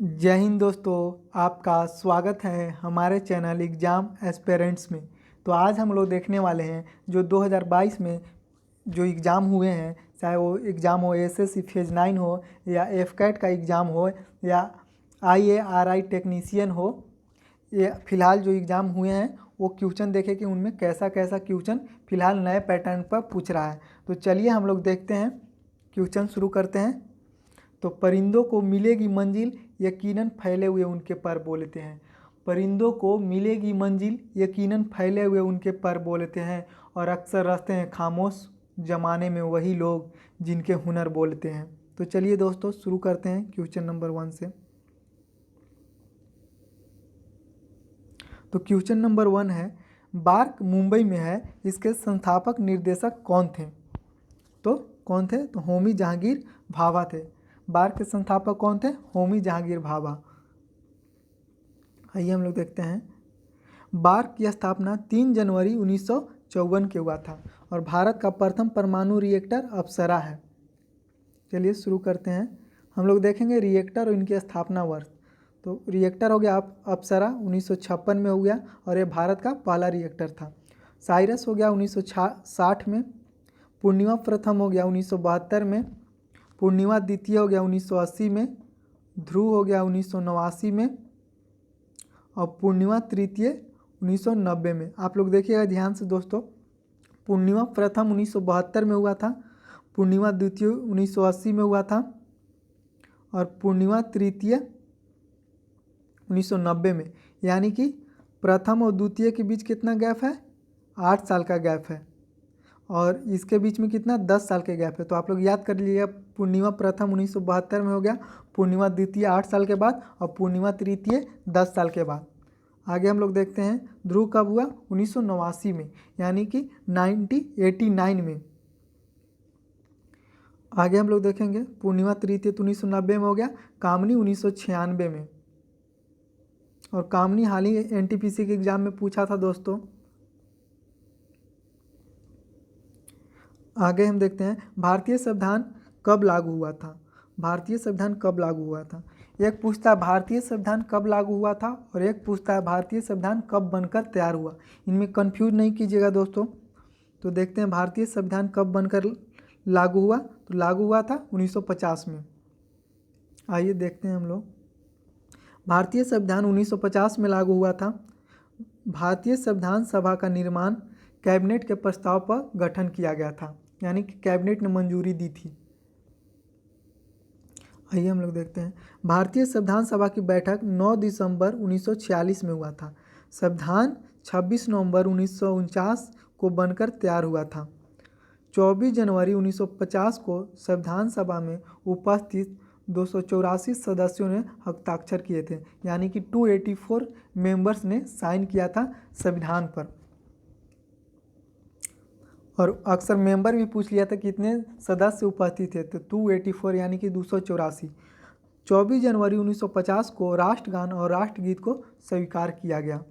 जय हिंद दोस्तों, आपका स्वागत है हमारे चैनल एग्ज़ाम एस्पिरेंट्स में। तो आज हम लोग देखने वाले हैं जो 2022 में जो एग्ज़ाम हुए हैं, चाहे वो एग्ज़ाम हो एसएससी फेज़ 9 हो या एफकैट का एग्ज़ाम हो या आईएआरआई टेक्नीशियन हो। ये फ़िलहाल जो एग्ज़ाम हुए हैं वो क्वेश्चन देखें कि उनमें कैसा कैसा क्वेश्चन फ़िलहाल नए पैटर्न पर पूछ रहा है। तो चलिए हम लोग देखते हैं, क्वेश्चन शुरू करते हैं। तो परिंदों को मिलेगी मंजिल, यकीनन फैले हुए उनके पर बोलते हैं। परिंदों को मिलेगी मंजिल, यकीनन फैले हुए उनके पर बोलते हैं। और अक्सर रहते हैं खामोश ज़माने में वही लोग जिनके हुनर बोलते हैं। तो चलिए दोस्तों शुरू करते हैं क्वेश्चन नंबर 1 से। तो क्वेश्चन नंबर 1 है, बार्क मुंबई में है, इसके संस्थापक निर्देशक कौन थे? तो कौन थे? तो होमी जहांगीर भाभा थे। बार्क के संस्थापक कौन थे? होमी जहांगीर भाभा। आइए हम लोग देखते हैं। बार्क की स्थापना 3 जनवरी 1954 के हुआ था और भारत का प्रथम परमाणु रिएक्टर अप्सरा है। चलिए शुरू करते हैं। हम लोग देखेंगे रिएक्टर और इनकी स्थापना वर्ष। तो रिएक्टर हो गया अप्सरा 1956 में हो गया और ये भारत का पहला रिएक्टर था। साइरस हो गया 1960 में। पूर्णिमा प्रथम हो गया 1972 में। पूर्णिमा द्वितीय हो गया 1980 में। ध्रुव हो गया 1989 में और पूर्णिमा तृतीय 1990 में। आप लोग देखिएगा ध्यान से दोस्तों, पूर्णिमा प्रथम 1972 में हुआ था, पूर्णिमा द्वितीय 1980 में हुआ था और पूर्णिमा तृतीय 1990 में। यानी कि प्रथम और द्वितीय के बीच कितना गैप है? 8 साल का गैप है और इसके बीच में कितना? 10 साल के गैप है। तो आप लोग याद कर लीजिएगा, पूर्णिमा प्रथम 1972 में हो गया, पूर्णिमा द्वितीय 8 साल के बाद और पूर्णिमा तृतीय 10 साल के बाद। आगे हम लोग देखते हैं ध्रुव कब हुआ? 1989 में, यानी कि 1989 में। आगे हम लोग देखेंगे पूर्णिमा तृतीय तो 1990 में हो गया, कामनी 1996 में। और कामनी हाल ही एनटीपीसी के एग्जाम में पूछा था दोस्तों। आगे हम देखते हैं भारतीय संविधान कब लागू हुआ था? भारतीय संविधान कब लागू हुआ था? एक पूछता है भारतीय संविधान कब लागू हुआ था और एक पूछता है भारतीय संविधान कब बनकर तैयार हुआ। इनमें कंफ्यूज नहीं कीजिएगा दोस्तों। तो देखते हैं भारतीय संविधान कब बनकर लागू हुआ। तो लागू हुआ था 1950 में। आइए देखते हैं हम लोग। भारतीय संविधान 1950 में लागू हुआ था। भारतीय संविधान सभा का निर्माण कैबिनेट के प्रस्ताव पर गठन किया गया था, यानी कि कैबिनेट ने मंजूरी दी थी। आइए हम लोग देखते हैं भारतीय संविधान सभा की बैठक 9 दिसंबर 1946 में हुआ था। संविधान 26 नवंबर 1949 को बनकर तैयार हुआ था। 24 जनवरी 1950 को संविधान सभा में उपस्थित 284 सदस्यों ने हस्ताक्षर किए थे, यानी कि 284 मेंबर्स ने साइन किया था संविधान पर। और अक्सर मेंबर भी पूछ लिया था कितने सदस्य उपस्थित थे, तो 284 यानी कि 284। 24 जनवरी 1950 को राष्ट्रगान और राष्ट्रगीत को स्वीकार किया गया।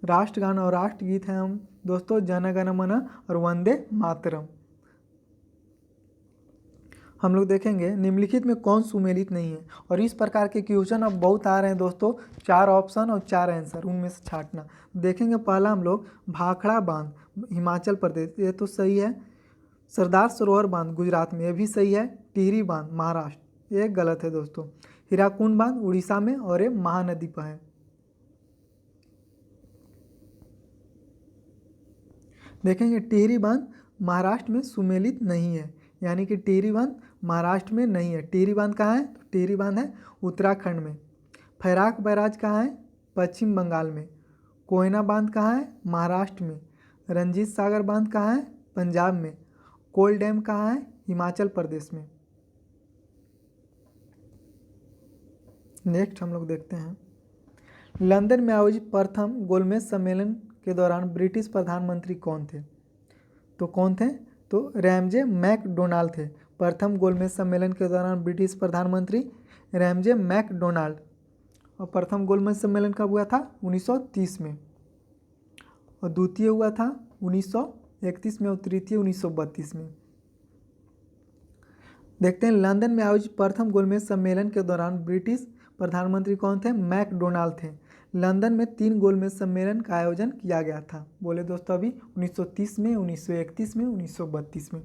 राष्ट्रगान और राष्ट्रगीत हैं हम दोस्तों जन गण मन और वंदे मातरम। हम लोग देखेंगे निम्नलिखित में कौन सुमेलित नहीं है। और इस प्रकार के क्वेश्चन अब बहुत आ रहे हैं दोस्तों, 4 ऑप्शन और 4 आंसर, उनमें से छांटना। देखेंगे पहला हम लोग भाखड़ा बांध हिमाचल प्रदेश, ये तो सही है। सरदार सरोवर बांध गुजरात में, ये भी सही है। टिहरी बांध महाराष्ट्र, ये गलत है दोस्तों। हीराकुंड बांध उड़ीसा में और ये महानदी पर है। देखेंगे टिहरी बांध महाराष्ट्र में सुमेलित नहीं है, यानी कि टिहरी बांध महाराष्ट्र में नहीं है। टिहरी बांध कहाँ है? तो टिहरी बांध है उत्तराखंड में। फैराक बैराज कहाँ है? पश्चिम बंगाल में। कोयना बांध कहाँ है? महाराष्ट्र में। रंजीत सागर बांध कहाँ है? पंजाब में। कोल डैम कहाँ है? हिमाचल प्रदेश में। नेक्स्ट हम लोग देखते हैं लंदन में आयोजित प्रथम गोलमेज सम्मेलन के दौरान ब्रिटिश प्रधानमंत्री कौन थे? तो कौन थे? तो रैमजे मैकडोनाल्ड थे। प्रथम गोलमेज सम्मेलन के दौरान ब्रिटिश प्रधानमंत्री रैमजे मैकडोनाल्ड। और प्रथम गोलमेज सम्मेलन कब हुआ था? 1930 में। और द्वितीय हुआ था 1931 में और तृतीय 1932 में। देखते हैं लंदन में आयोजित प्रथम गोलमेज सम्मेलन के दौरान ब्रिटिश प्रधानमंत्री कौन थे? मैकडोनाल्ड थे। लंदन में 3 गोलमेज सम्मेलन का आयोजन किया गया था। बोले दोस्तों अभी 1930 में, 1931 में, 1932 में।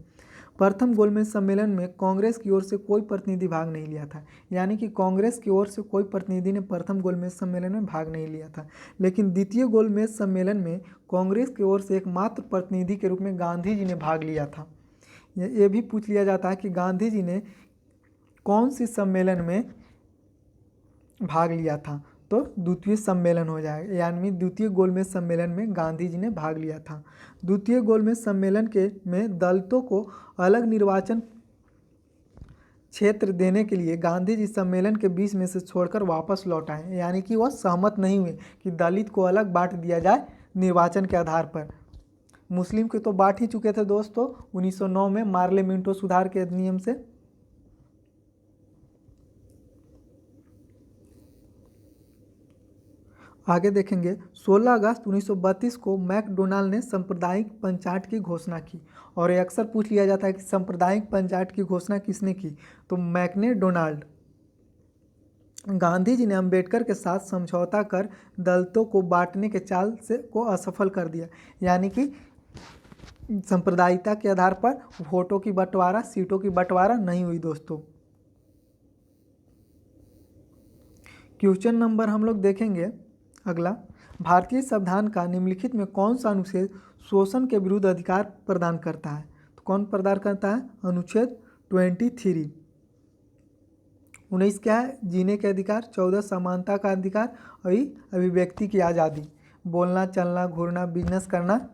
प्रथम गोलमेज सम्मेलन में कांग्रेस की ओर से कोई प्रतिनिधि भाग नहीं लिया था, यानी कि कांग्रेस की ओर से कोई प्रतिनिधि ने प्रथम गोलमेज सम्मेलन में भाग नहीं लिया था। लेकिन द्वितीय गोलमेज सम्मेलन में कांग्रेस की ओर से एकमात्र प्रतिनिधि के रूप में गांधी जी ने भाग लिया था। ये भी पूछ लिया जाता है कि गांधी जी ने कौन सी सम्मेलन में भाग लिया था, तो द्वितीय सम्मेलन हो जाएगा, यानी द्वितीय गोलमेज सम्मेलन में गांधी जी ने भाग लिया था। द्वितीय गोलमेज सम्मेलन के में दलितों को अलग निर्वाचन क्षेत्र देने के लिए गांधी जी सम्मेलन के बीच में से छोड़कर वापस लौट आए, यानी कि वह सहमत नहीं हुए कि दलित को अलग बांट दिया जाए निर्वाचन के आधार पर। मुस्लिम के तो बांट ही चुके थे दोस्तों 1909 में मार्ले मिंटो सुधार के अधिनियम से। आगे देखेंगे 16 अगस्त 1932 को मैकडोनाल्ड ने सांप्रदायिक पंचायत की घोषणा की, और ये अक्सर पूछ लिया जाता है कि सांप्रदायिक पंचायत की घोषणा किसने की, तो मैकडोनाल्ड। गांधी जी ने अंबेडकर के साथ समझौता कर दलितों को बांटने के चाल से को असफल कर दिया, यानी कि सांप्रदायिकता के आधार पर वोटों की बंटवारा, सीटों की बंटवारा नहीं हुई दोस्तों। क्वेश्चन नंबर हम लोग देखेंगे अगला, भारतीय संविधान का निम्नलिखित में कौन सा अनुच्छेद शोषण के विरुद्ध अधिकार प्रदान करता है? तो कौन प्रदान करता है? अनुच्छेद 23। 19 क्या है? जीने के अधिकार। 14 समानता का अधिकार। अभिव्यक्ति की आज़ादी, बोलना, चलना, घूरना, बिजनेस करना,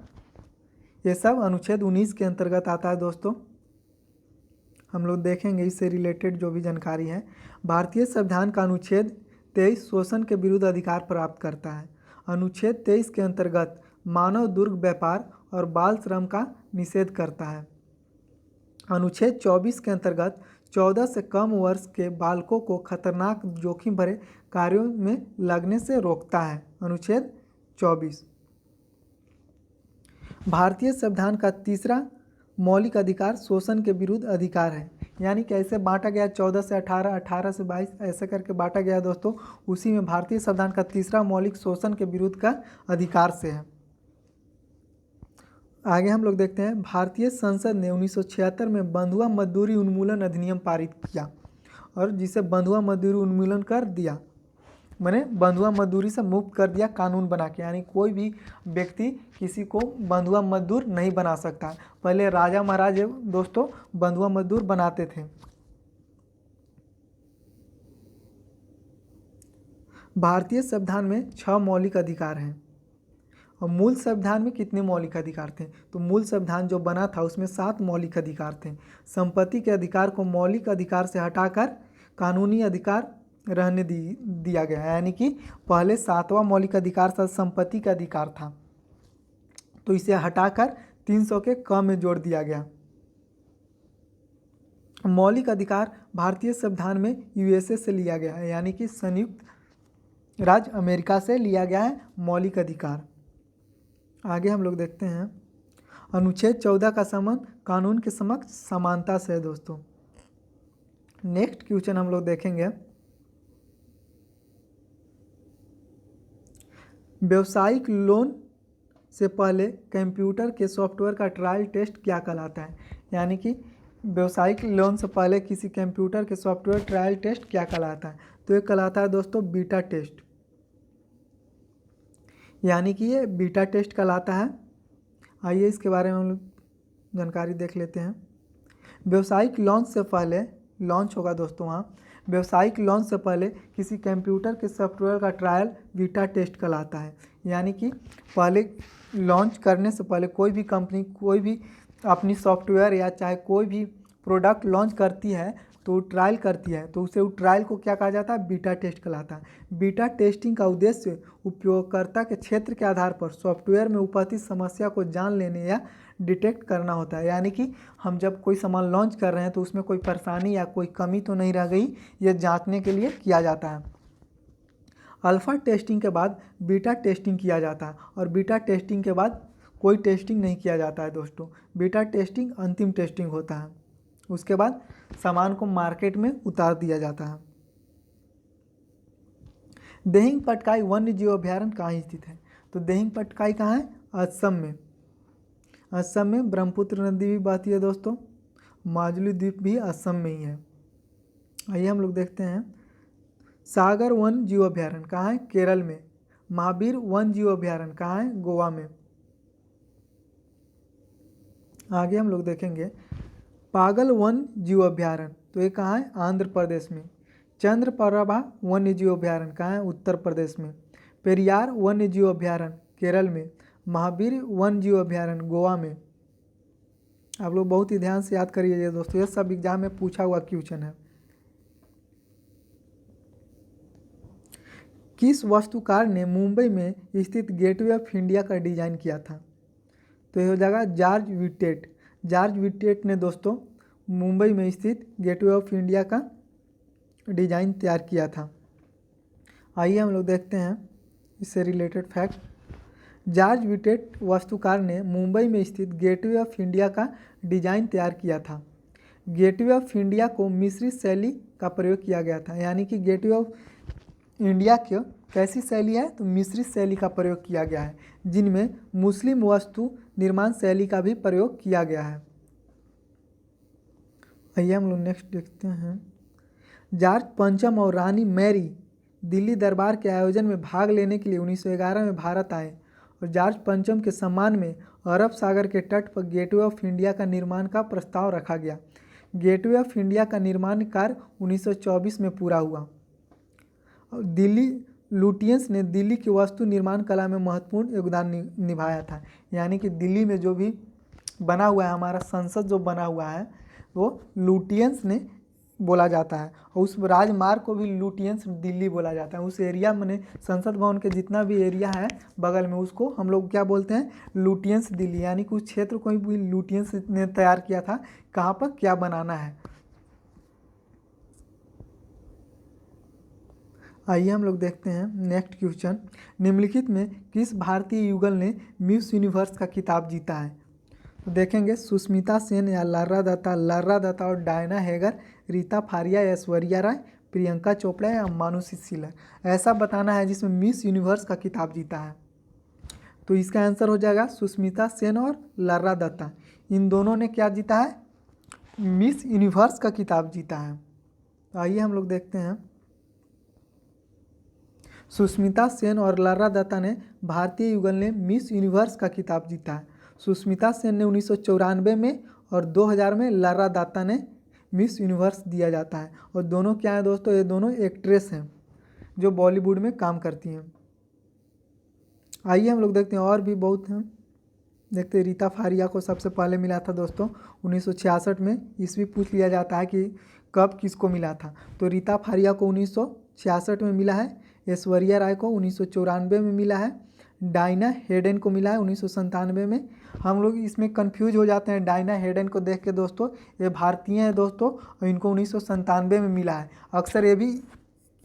ये सब अनुच्छेद 19 के अंतर्गत आता है दोस्तों। हम लोग देखेंगे इससे रिलेटेड जो भी जानकारी है। भारतीय संविधान का अनुच्छेद 23 शोषण के विरुद्ध अधिकार प्राप्त करता है। अनुच्छेद 23 के अंतर्गत मानव दुर्व्यापार और बाल श्रम का निषेध करता है। अनुच्छेद 24 के अंतर्गत 14 से कम वर्ष के बालकों को खतरनाक जोखिम भरे कार्यों में लगने से रोकता है। अनुच्छेद 24। भारतीय संविधान का तीसरा मौलिक अधिकार शोषण के विरुद्ध अधिकार है, यानी कैसे बांटा गया 14 से 18, 18 से 22 ऐसे करके बांटा गया दोस्तों। उसी में भारतीय संविधान का तीसरा मौलिक शोषण के विरुद्ध का अधिकार से है। आगे हम लोग देखते हैं, भारतीय संसद ने 1976 में बंधुआ मजदूरी उन्मूलन अधिनियम पारित किया, और जिसे बंधुआ मजदूरी उन्मूलन कर दिया, मैंने बंधुआ मजदूरी से मुक्त कर दिया कानून बना के, यानी कोई भी व्यक्ति किसी को बंधुआ मजदूर नहीं बना सकता। पहले राजा महाराज दोस्तों बंधुआ मजदूर बनाते थे। भारतीय संविधान में 6 मौलिक अधिकार हैं, और मूल संविधान में कितने मौलिक अधिकार थे? तो मूल संविधान जो बना था उसमें 7 मौलिक अधिकार थे। संपत्ति के अधिकार को मौलिक अधिकार से हटाकर कानूनी अधिकार रहने दिया गया, यानी कि पहले 7वां मौलिक अधिकार था संपत्ति का अधिकार था, तो इसे हटाकर 300 के क में जोड़ दिया गया। मौलिक अधिकार भारतीय संविधान में यूएसए से लिया गया है, यानी कि संयुक्त राज्य अमेरिका से लिया गया है मौलिक अधिकार। आगे हम लोग देखते हैं, अनुच्छेद 14 का संबंध कानून के समक्ष समानता से है दोस्तों। नेक्स्ट क्वेश्चन हम लोग देखेंगे, व्यावसायिक लोन से पहले कंप्यूटर के सॉफ्टवेयर का ट्रायल टेस्ट क्या कहलाता है? यानी कि व्यावसायिक लोन से पहले किसी कंप्यूटर के सॉफ्टवेयर ट्रायल टेस्ट क्या कहलाता है? तो ये कहलाता है दोस्तों बीटा टेस्ट, यानी कि ये बीटा टेस्ट कहलाता है। आइए इसके बारे में हम लोग जानकारी देख लेते हैं। व्यावसायिक लॉन्च से पहले लॉन्च होगा दोस्तों, वहाँ व्यावसायिक लॉन्च से पहले किसी कंप्यूटर के सॉफ्टवेयर का ट्रायल बीटा टेस्ट कहलाता है, यानी कि पहले लॉन्च करने से पहले कोई भी कंपनी कोई भी अपनी सॉफ्टवेयर या चाहे कोई भी प्रोडक्ट लॉन्च करती है तो ट्रायल करती है, तो उसे ट्रायल को क्या कहा जाता है? बीटा टेस्ट कहलाता है। बीटा टेस्टिंग का उद्देश्य उपयोगकर्ता के क्षेत्र के आधार पर सॉफ्टवेयर में उपस्थित समस्या को जान लेने या डिटेक्ट करना होता है, यानी कि हम जब कोई सामान लॉन्च कर रहे हैं तो उसमें कोई परेशानी या कोई कमी तो नहीं रह गई, ये जांचने के लिए किया जाता है। अल्फ़ा टेस्टिंग के बाद बीटा टेस्टिंग किया जाता है, और बीटा टेस्टिंग के बाद कोई टेस्टिंग नहीं किया जाता है दोस्तों। बीटा टेस्टिंग अंतिम टेस्टिंग होता है। उसके बाद सामान को मार्केट में उतार दिया जाता है। दिहिंग पटकाई वन्य जीव अभ्यारण्य कहाँ स्थित है? तो दिहिंग पटकाई कहाँ है? असम में। असम में ब्रह्मपुत्र नदी भी बहती है दोस्तों। माजुली द्वीप भी असम में ही है। आइए हम लोग देखते हैं सागर वन जीव अभ्यारण्य कहाँ है? केरल में। महावीर वन जीव अभ्यारण्य कहाँ है? गोवा में। आगे हम लोग देखेंगे पागल वन जीव अभ्यारण्य, तो ये कहाँ है? आंध्र प्रदेश में। चंद्रप्रभा वन्य जीव अभ्यारण्य कहाँ है? उत्तर प्रदेश में। पेरियार वन्य जीव अभ्यारण्य केरल में। महावीर वन जीव अभ्यारण्य गोवा में। आप लोग बहुत ही ध्यान से याद करिए दोस्तों, ये सब एग्जाम में पूछा हुआ क्वेश्चन है। किस वास्तुकार ने मुंबई में स्थित गेटवे ऑफ इंडिया का डिजाइन किया था? तो ये हो जाएगा जॉर्ज विटेट। जॉर्ज विटेट ने दोस्तों मुंबई में स्थित गेटवे ऑफ इंडिया का डिजाइन तैयार किया था। आइए हम लोग देखते हैं इससे रिलेटेड फैक्ट। जॉर्ज विटेट वास्तुकार ने मुंबई में स्थित गेटवे ऑफ इंडिया का डिजाइन तैयार किया था। गेटवे ऑफ इंडिया को मिस्री शैली का प्रयोग किया गया था, यानी कि गेटवे ऑफ इंडिया की कैसी शैली है? तो मिस्री शैली का प्रयोग किया गया है, जिनमें मुस्लिम वास्तु निर्माण शैली का भी प्रयोग किया गया है। आइए हम लोग नेक्स्ट देखते हैं। जॉर्ज पंचम और रानी मैरी दिल्ली दरबार के आयोजन में भाग लेने के लिए 1911 में भारत आए और जॉर्ज पंचम के सम्मान में अरब सागर के तट पर गेटवे ऑफ इंडिया का निर्माण का प्रस्ताव रखा गया। गेटवे ऑफ इंडिया का निर्माण कार्य 1924 में पूरा हुआ। दिल्ली लुटियंस ने दिल्ली की वास्तु निर्माण कला में महत्वपूर्ण योगदान निभाया था, यानी कि दिल्ली में जो भी बना हुआ है, हमारा संसद जो बना हुआ है वो लुटियंस ने बोला जाता है, और उस राजमार्ग को भी लुटियंस दिल्ली बोला जाता है। उस एरिया में संसद भवन के जितना भी एरिया है बगल में, उसको हम लोग क्या बोलते हैं? लुटियंस दिल्ली, यानी कि उस क्षेत्र को भी लुटियंस ने तैयार किया था, कहाँ पर क्या बनाना है। आइए हम लोग देखते हैं नेक्स्ट क्वेश्चन। निम्नलिखित में किस भारतीय युगल ने मिस यूनिवर्स का खिताब जीता है? तो देखेंगे सुष्मिता सेन या लारा दत्ता और डायना हैगर, रीता फारिया, ऐश्वर्या राय, प्रियंका चोपड़ा या मानुषी सिलर, ऐसा बताना है जिसमें मिस यूनिवर्स का खिताब जीता है। तो इसका आंसर हो जाएगा सुष्मिता सेन और लारा दत्ता। इन दोनों ने क्या जीता है? मिस यूनिवर्स का खिताब जीता है। तो आइए हम लोग देखते हैं। सुष्मिता सेन और लारा दत्ता ने भारतीय युगल ने मिस यूनिवर्स का खिताब जीता है। सुष्मिता सेन ने 1994 में और 2000 में लारा दत्ता ने मिस यूनिवर्स दिया जाता है। और दोनों क्या हैं दोस्तों? ये दोनों एक्ट्रेस हैं जो बॉलीवुड में काम करती हैं। आइए हम लोग देखते हैं, और भी बहुत हैं। देखते हैं, रीता फारिया को सबसे पहले मिला था दोस्तों 1966 में। ईस्वी पूछ लिया जाता है कि कब किसको मिला था, तो रीता फारिया को 1966 में मिला है। ऐश्वर्या राय को 1994 में मिला है। डायना हेडन को मिला है 1997 में। हम लोग इसमें कंफ्यूज हो जाते हैं डायना हेडन को देख के दोस्तों, ये भारतीय हैं दोस्तों और इनको 1997 में मिला है। अक्सर ये भी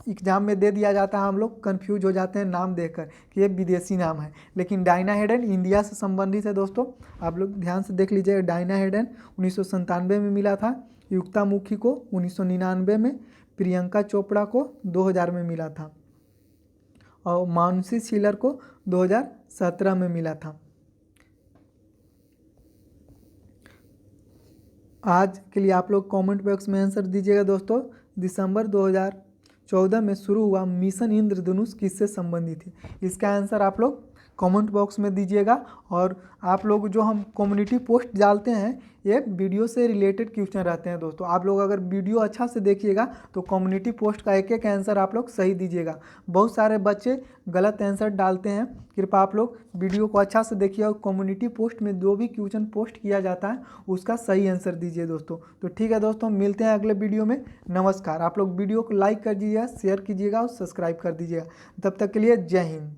एग्जाम में दे दिया जाता है, हम लोग कंफ्यूज हो जाते हैं नाम देखकर कि ये विदेशी नाम है, लेकिन डायना हेडन इंडिया से संबंधित है दोस्तों। आप लोग ध्यान से देख लीजिए, डायना हेडन 1997 में मिला था। युक्ता मुखी को 1999 में, प्रियंका चोपड़ा को 2000 में मिला था और मानुषी सिलर को 2017 में मिला था। आज के लिए आप लोग कमेंट बॉक्स में आंसर दीजिएगा दोस्तों। दिसंबर 2014 में शुरू हुआ मिशन इंद्रधनुष किससे संबंधित है? इसका आंसर आप लोग कमेंट बॉक्स में दीजिएगा। और आप लोग जो हम कम्युनिटी पोस्ट डालते हैं, ये वीडियो से रिलेटेड क्वेश्चन रहते हैं दोस्तों। आप लोग अगर वीडियो अच्छा से देखिएगा तो कम्युनिटी पोस्ट का एक एक आंसर आप लोग सही दीजिएगा। बहुत सारे बच्चे गलत आंसर डालते हैं, कृपया आप लोग वीडियो को अच्छा से देखिए और कम्युनिटी पोस्ट में जो भी क्वेश्चन पोस्ट किया जाता है उसका सही आंसर दीजिए दोस्तों। तो ठीक है दोस्तों, मिलते हैं अगले वीडियो में। नमस्कार। आप लोग वीडियो को लाइक कर दीजिएगा, शेयर कीजिएगा और सब्सक्राइब कर दीजिएगा। तब तक के लिए जय हिंद।